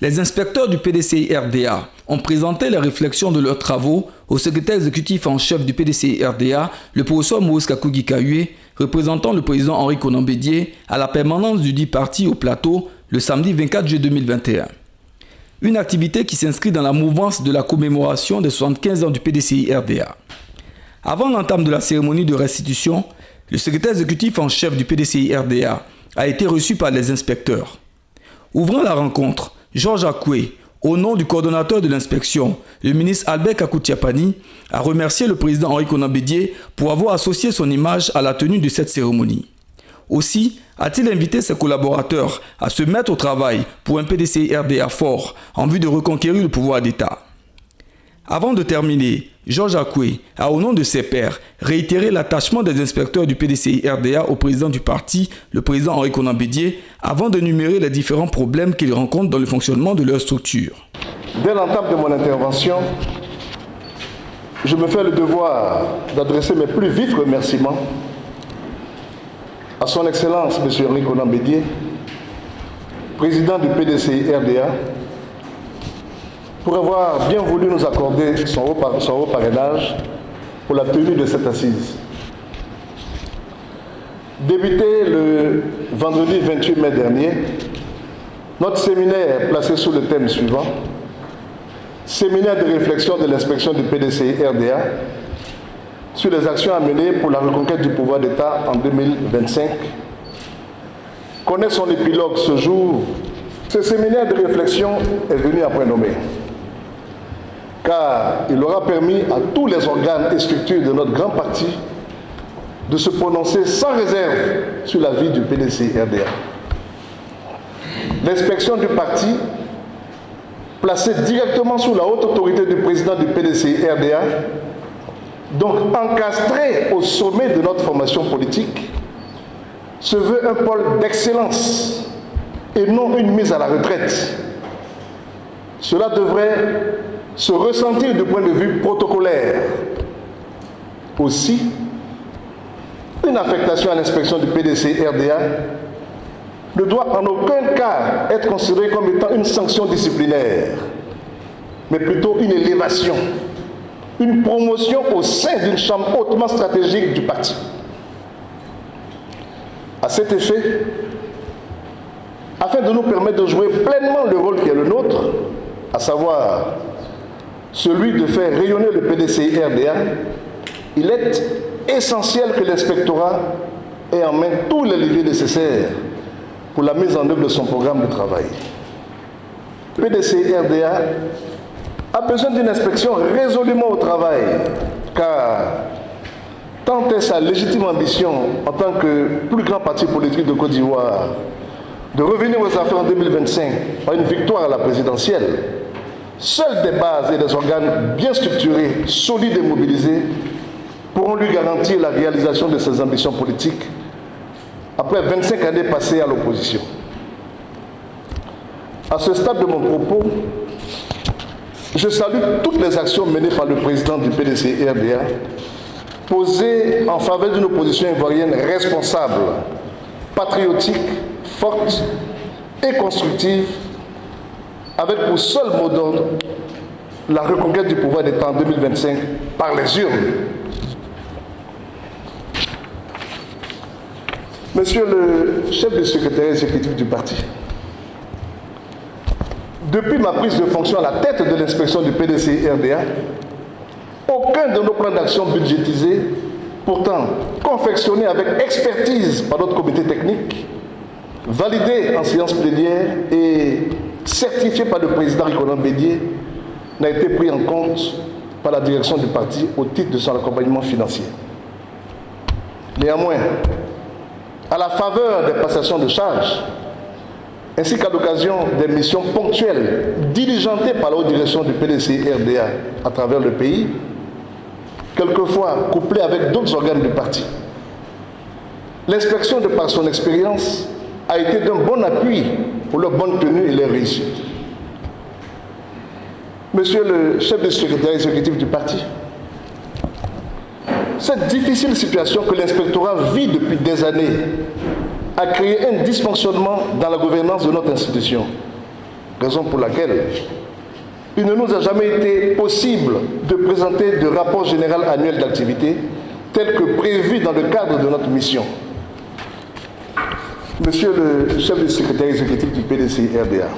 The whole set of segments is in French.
Les inspecteurs du PDCI-RDA ont présenté les réflexions de leurs travaux au secrétaire exécutif en chef du PDCI-RDA, le professeur Maurice Kakugi Kayue, représentant le président Henri Konan Bédié, à la permanence du dit parti au plateau le samedi 24 juillet 2021. Une activité qui s'inscrit dans la mouvance de la commémoration des 75 ans du PDCI-RDA. Avant l'entame de la cérémonie de restitution, le secrétaire exécutif en chef du PDCI-RDA a été reçu par les inspecteurs. Ouvrant la rencontre, Georges Akoué, au nom du coordonnateur de l'inspection, le ministre Albert Kakoutiapani, a remercié le président Henri Konan Bédié pour avoir associé son image à la tenue de cette cérémonie. Aussi, a-t-il invité ses collaborateurs à se mettre au travail pour un PDCI-RDA fort en vue de reconquérir le pouvoir d'État. Avant de terminer, Georges Akoué a, au nom de ses pairs, réitéré l'attachement des inspecteurs du PDCI-RDA au président du parti, le président Henri Konan Bédié, avant d'énumérer les différents problèmes qu'ils rencontrent dans le fonctionnement de leur structure. Dès l'entame de mon intervention, je me fais le devoir d'adresser mes plus vifs remerciements à son Excellence M. Henri Konan Bédié, président du PDCI-RDA, pour avoir bien voulu nous accorder son haut parrainage pour la tenue de cette assise. Débuté le vendredi 28 mai dernier, notre séminaire placé sous le thème suivant, séminaire de réflexion de l'inspection du PDCI-RDA sur les actions à mener pour la reconquête du pouvoir d'État en 2025, connaît son épilogue ce jour. Ce séminaire de réflexion est venu à point nommé, car il aura permis à tous les organes et structures de notre grand parti de se prononcer sans réserve sur la vie du PDCI-RDA. L'inspection du parti, placée directement sous la haute autorité du président du PDCI-RDA, donc encastrée au sommet de notre formation politique, se veut un pôle d'excellence et non une mise à la retraite. Cela devrait se ressentir du point de vue protocolaire. Aussi, une affectation à l'inspection du PDCI-RDA ne doit en aucun cas être considérée comme étant une sanction disciplinaire, mais plutôt une élévation, une promotion au sein d'une chambre hautement stratégique du parti. À cet effet, afin de nous permettre de jouer pleinement le rôle qui est le nôtre, à savoir celui de faire rayonner le PDCI-RDA, il est essentiel que l'inspectorat ait en main tous les leviers nécessaires pour la mise en œuvre de son programme de travail. Le PDCI-RDA a besoin d'une inspection résolument au travail, car tant est sa légitime ambition en tant que plus grand parti politique de Côte d'Ivoire de revenir aux affaires en 2025 par une victoire à la présidentielle, seules des bases et des organes bien structurés, solides et mobilisés pourront lui garantir la réalisation de ses ambitions politiques après 25 années passées à l'opposition. À ce stade de mon propos, je salue toutes les actions menées par le président du PDCI-RDA, posées en faveur d'une opposition ivoirienne responsable, patriotique, forte et constructive, avec pour seul mot d'ordre la reconquête du pouvoir d'État en 2025 par les urnes. Monsieur le chef du secrétariat exécutif du parti, depuis ma prise de fonction à la tête de l'inspection du PDCI-RDA, aucun de nos plans d'action budgétisés, pourtant confectionnés avec expertise par notre comité technique, validé en séance plénière et certifié par le président Konan Bédié, n'a été pris en compte par la direction du parti au titre de son accompagnement financier. Néanmoins, à la faveur des passations de charges, ainsi qu'à l'occasion des missions ponctuelles diligentées par la haute direction du PDCI-RDA à travers le pays, quelquefois couplées avec d'autres organes du parti, l'inspection, de par son expérience, a été d'un bon appui pour leur bonne tenue et leur réussite. Monsieur le chef du secrétariat exécutif du parti, cette difficile situation que l'inspectorat vit depuis des années a créé un dysfonctionnement dans la gouvernance de notre institution. raison pour laquelle il ne nous a jamais été possible de présenter de rapport général annuel d'activité tel que prévu dans le cadre de notre mission. Monsieur le chef du secrétaire exécutif du PDCI-RDA,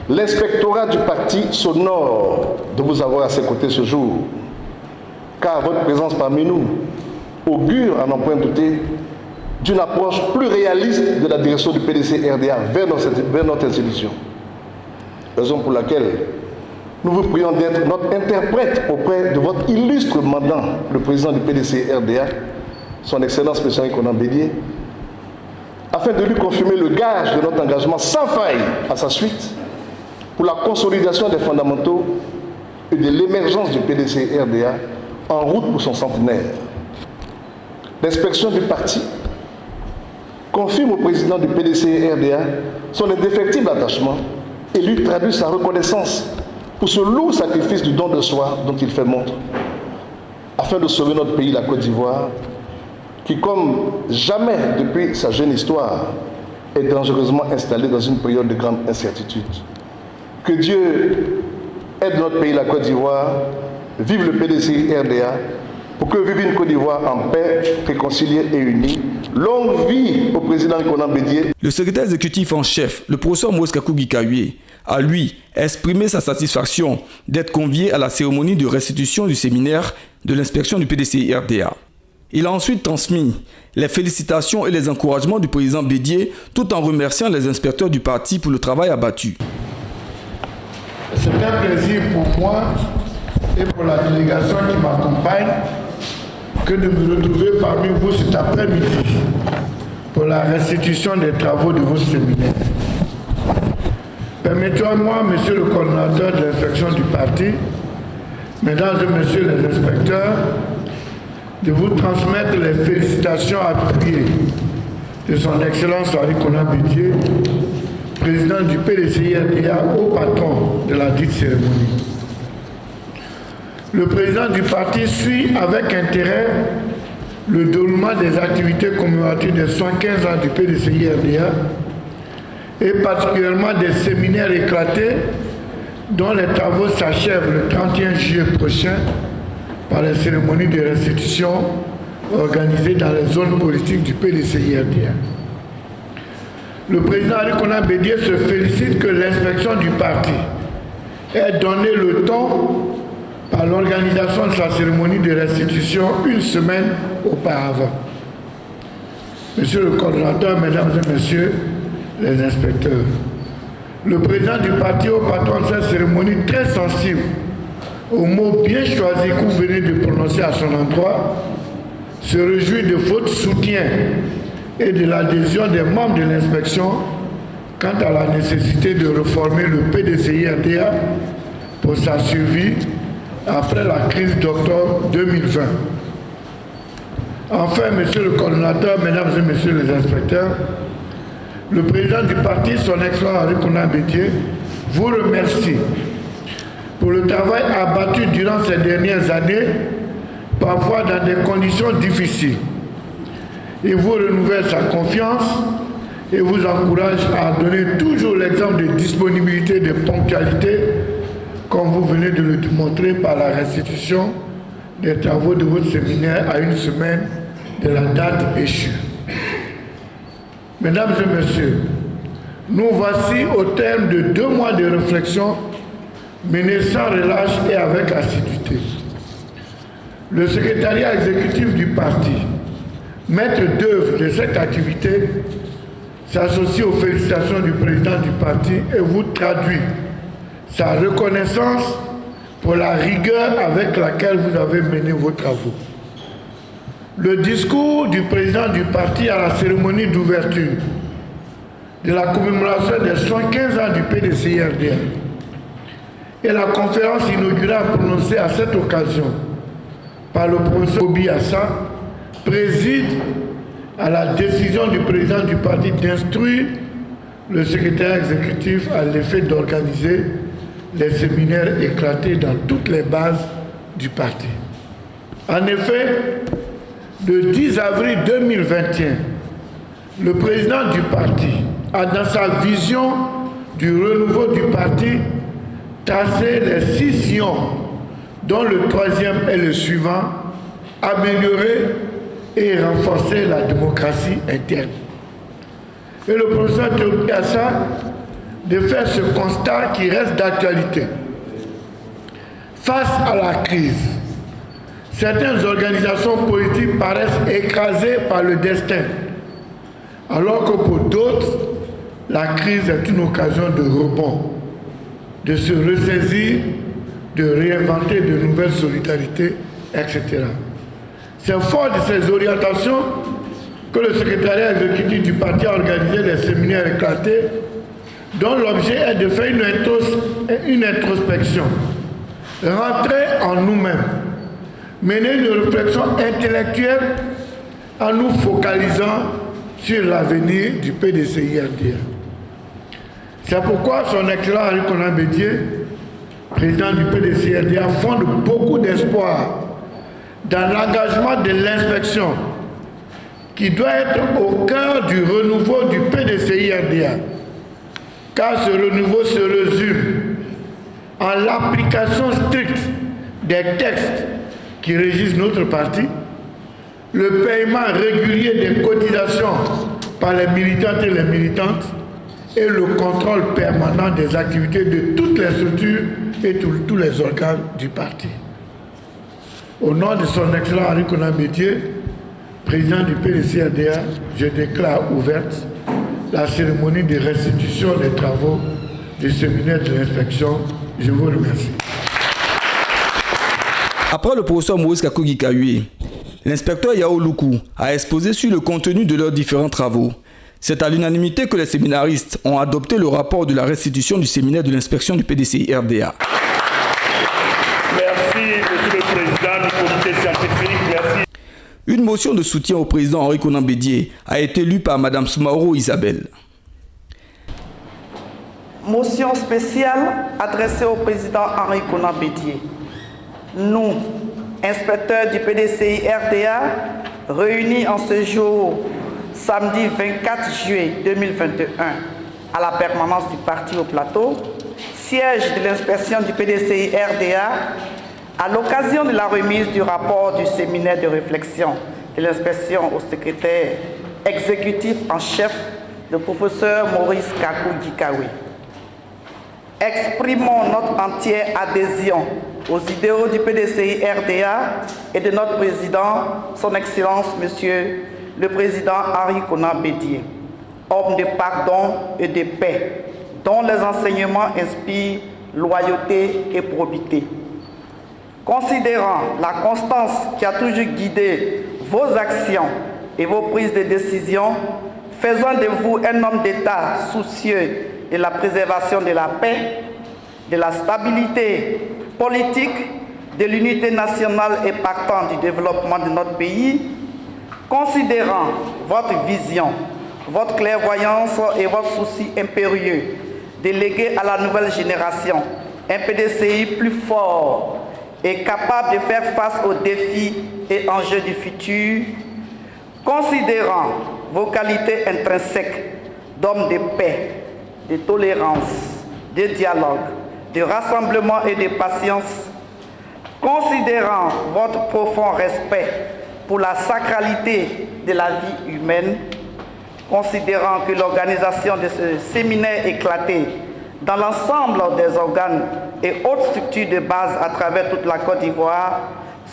l'inspectorat du parti s'honore de vous avoir à ses côtés ce jour, car votre présence parmi nous augure, à n'en point douter, d'une approche plus réaliste de la direction du PDCI-RDA vers notre institution. Raison pour laquelle nous vous prions d'être notre interprète auprès de votre illustre mandant, le président du PDCI-RDA, son Excellence M. Henri Konan Bédié, afin de lui confirmer le gage de notre engagement sans faille à sa suite pour la consolidation des fondamentaux et de l'émergence du PDCI-RDA en route pour son centenaire. L'inspection du parti confirme au président du PDCI-RDA son indéfectible attachement et lui traduit sa reconnaissance pour ce lourd sacrifice du don de soi dont il fait montre, afin de sauver notre pays, la Côte d'Ivoire, qui, comme jamais depuis sa jeune histoire, est dangereusement installée dans une période de grande incertitude. Que Dieu aide notre pays, la Côte d'Ivoire, vive le PDCI-RDA, pour que vive une Côte d'Ivoire en paix, réconciliée et unie. Longue vie au président Konan Bédié. Le secrétaire exécutif en chef, le professeur Moïse Kakougi Kayue, a lui exprimé sa satisfaction d'être convié à la cérémonie de restitution du séminaire de l'inspection du PDCI-RDA. Il a ensuite transmis les félicitations et les encouragements du président Bédié tout en remerciant les inspecteurs du parti pour le travail abattu. C'est un plaisir pour moi et pour la délégation qui m'accompagne que de me retrouver parmi vous cet après-midi pour la restitution des travaux de votre séminaire. Permettez-moi, monsieur le coordonnateur de l'inspection du parti, mesdames et messieurs les inspecteurs, de vous transmettre les félicitations appuyées de son Excellence Henri Konan Bédié, président du PDCI-RDA, au patron de la dite cérémonie. Le président du parti suit avec intérêt le déroulement des activités commémoratives des 115 ans du PDCI-RDA et particulièrement des séminaires éclatés dont les travaux s'achèvent le 31 juillet prochain par les cérémonies de restitution organisées dans les zones politiques du PDCI-RDA. Le président Henri Konan Bédié se félicite que l'inspection du parti ait donné le temps par l'organisation de sa cérémonie de restitution une semaine auparavant. Monsieur le coordonnateur, mesdames et messieurs les inspecteurs, le président du parti au patron de cette cérémonie très sensible aux mots bien choisis que vous venez de prononcer à son endroit, se réjouit de votre soutien et de l'adhésion des membres de l'inspection quant à la nécessité de réformer le PDCI-RDA pour sa survie après la crise d'octobre 2020. Enfin, monsieur le coordonnateur, mesdames et messieurs les inspecteurs, le président du parti, son Excellence Henri Konan Bédié, vous remercie pour le travail abattu durant ces dernières années, parfois dans des conditions difficiles. Il vous renouvelle sa confiance et vous encourage à donner toujours l'exemple de disponibilité et de ponctualité, comme vous venez de le démontrer par la restitution des travaux de votre séminaire à une semaine de la date échue. Mesdames et messieurs, nous voici au terme de 2 mois de réflexion menés sans relâche et avec assiduité. Le secrétariat exécutif du parti, maître d'œuvre de cette activité, s'associe aux félicitations du président du parti et vous traduit sa reconnaissance pour la rigueur avec laquelle vous avez mené vos travaux. Le discours du président du parti à la cérémonie d'ouverture de la commémoration des 115 ans du PDCI-RDA et la conférence inaugurale prononcée à cette occasion par le professeur Obi Assa préside à la décision du président du parti d'instruire le secrétaire exécutif à l'effet d'organiser les séminaires éclatés dans toutes les bases du parti. En effet, le 10 avril 2021, le président du parti a dans sa vision du renouveau du parti tracer les 6 sillons, dont le 3e est le suivant: améliorer et renforcer la démocratie interne. Et le professeur Théophile Assa de faire ce constat qui reste d'actualité. Face à la crise, certaines organisations politiques paraissent écrasées par le destin, alors que pour d'autres, la crise est une occasion de rebond, de se ressaisir, de réinventer de nouvelles solidarités, etc. C'est fort de ces orientations que le secrétariat exécutif du parti a organisé les séminaires éclatés, dont l'objet est de faire une introspection, rentrer en nous-mêmes, mener une réflexion intellectuelle en nous focalisant sur l'avenir du PDCI-RDA. C'est pourquoi son excellent Henri Konan Bédié, président du PDCI-RDA, fonde beaucoup d'espoir dans l'engagement de l'inspection qui doit être au cœur du renouveau du PDCI-RDA, car ce renouveau se résume en l'application stricte des textes qui régissent notre parti, le paiement régulier des cotisations par les militantes et les militantes et le contrôle permanent des activités de toutes les structures et tous les organes du parti. Au nom de son excellent Henri Konan Bédié, président du PDCI-RDA, je déclare ouverte la cérémonie de restitution des travaux du séminaire de l'inspection. Je vous remercie. Après le professeur Maurice Kakogi-Kayue, l'inspecteur Yao Loukou a exposé sur le contenu de leurs différents travaux. C'est à l'unanimité que les séminaristes ont adopté le rapport de la restitution du séminaire de l'inspection du PDCI-RDA. Merci, Monsieur le Président du comité scientifique. Merci. Une motion de soutien au président Henri Konan Bédié a été lue par Mme Soumaoro Isabelle. Motion spéciale adressée au président Henri Konan Bédié. Nous, inspecteurs du PDCI-RDA, réunis en ce jour, samedi 24 juillet 2021, à la permanence du parti au Plateau, siège de l'inspection du PDCI-RDA, à l'occasion de la remise du rapport du séminaire de réflexion de l'inspection au secrétaire exécutif en chef, le professeur Maurice Kakogi-Kayue. Exprimons notre entière adhésion aux idéaux du PDCI-RDA et de notre président, son Excellence, Monsieur le Président Henri Konan Bédié, homme de pardon et de paix, dont les enseignements inspirent loyauté et probité. Considérant la constance qui a toujours guidé vos actions et vos prises de décision, faisant de vous un homme d'État soucieux de la préservation de la paix, de la stabilité politique, de l'unité nationale et partant du développement de notre pays, considérant votre vision, votre clairvoyance et votre souci impérieux de léguer à la nouvelle génération un PDCI plus fort et capable de faire face aux défis et enjeux du futur, considérant vos qualités intrinsèques d'homme de paix, de tolérance, de dialogue, de rassemblement et de patience, considérant votre profond respect pour la sacralité de la vie humaine, considérant que l'organisation de ce séminaire éclaté dans l'ensemble des organes et autres structures de base à travers toute la Côte d'Ivoire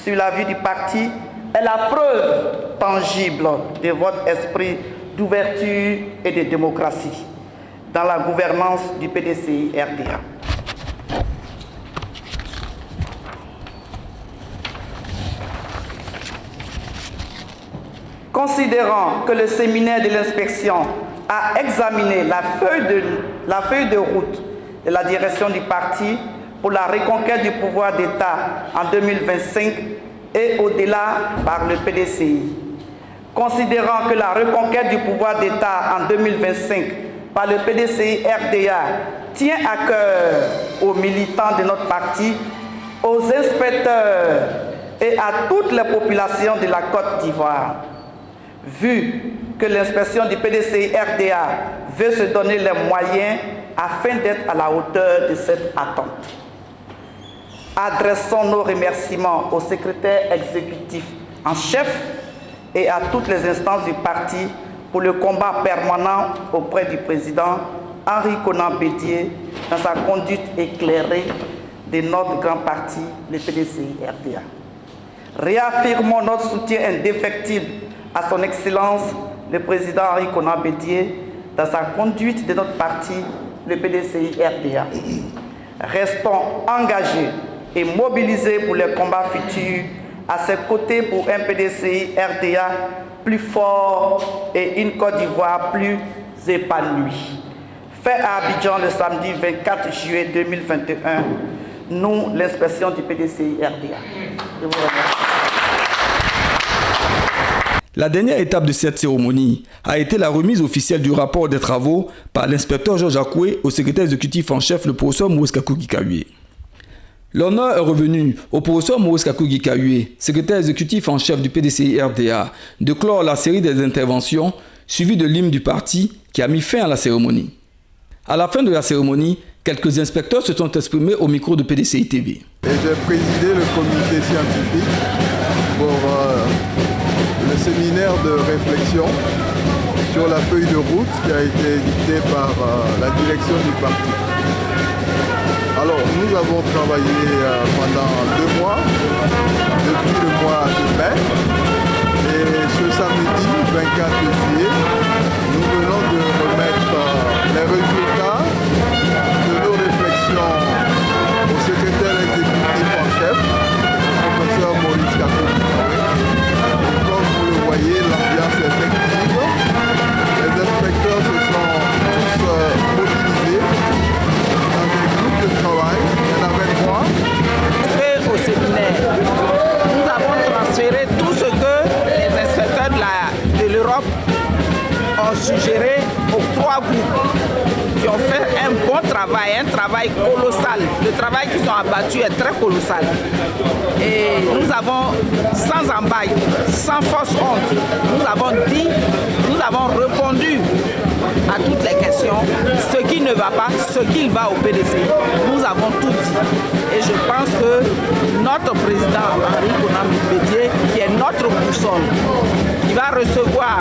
sur la vie du parti est la preuve tangible de votre esprit d'ouverture et de démocratie dans la gouvernance du PDCI-RDA. Considérant que le séminaire de l'inspection a examiné la feuille de route de la direction du parti pour la reconquête du pouvoir d'État en 2025 et au-delà par le PDCI. Considérant que la reconquête du pouvoir d'État en 2025 par le PDCI-RDA tient à cœur aux militants de notre parti, aux inspecteurs et à toutes les populations de la Côte d'Ivoire. Vu que que l'inspection du PDCI-RDA veut se donner les moyens afin d'être à la hauteur de cette attente. Adressons nos remerciements au secrétaire exécutif en chef et à toutes les instances du parti pour le combat permanent auprès du président Henri Konan Bédié dans sa conduite éclairée de notre grand parti, le PDCI-RDA. Réaffirmons notre soutien indéfectible à son Excellence, le président Henri Konan Bédié, dans sa conduite de notre parti, le PDCI-RDA. Restons engagés et mobilisés pour les combats futurs, à ses côtés pour un PDCI-RDA plus fort et une Côte d'Ivoire plus épanouie. Fait à Abidjan le samedi 24 juillet 2021, nous, l'inspection du PDCI-RDA. Je vous remercie. La dernière étape de cette cérémonie a été la remise officielle du rapport des travaux par l'inspecteur Georges Akoué au secrétaire exécutif en chef, le professeur Maurice Kakougui-Kahué. L'honneur est revenu au professeur Maurice Kakougui-Kahué, secrétaire exécutif en chef du PDCI-RDA, de clore la série des interventions suivies de l'hymne du parti qui a mis fin à la cérémonie. À la fin de la cérémonie, quelques inspecteurs se sont exprimés au micro de PDCI TV. Et j'ai présidé le comité scientifique pour le séminaire de réflexion sur la feuille de route qui a été éditée par la direction du parti. Alors, nous avons travaillé pendant 2 mois, depuis le mois de mai, et ce samedi 24 juillet, nous venons de remettre les résultats de nos réflexions au secrétaire exécutif en chef, le professeur Maurice Kakougui-Kahué. Comme vous le voyez, l'ambiance est effective. Les inspecteurs se sont tous mobilisés dans des groupes de travail. Il y en avait 3. Au séminaire, nous avons transféré tout ce que les inspecteurs de l'Europe ont suggéré aux 3 groupes qui ont fait un bon travail, un travail colossal. Le travail qu'ils ont abattu est très colossal. Et nous avons, sans embaille, sans fausse honte, nous avons répondu à toutes les questions, ce qui ne va pas, ce qu'il va au PDCI. Nous avons tout dit. Et je pense que notre président Henri Konan Bédié, qui est notre boussole, qui va recevoir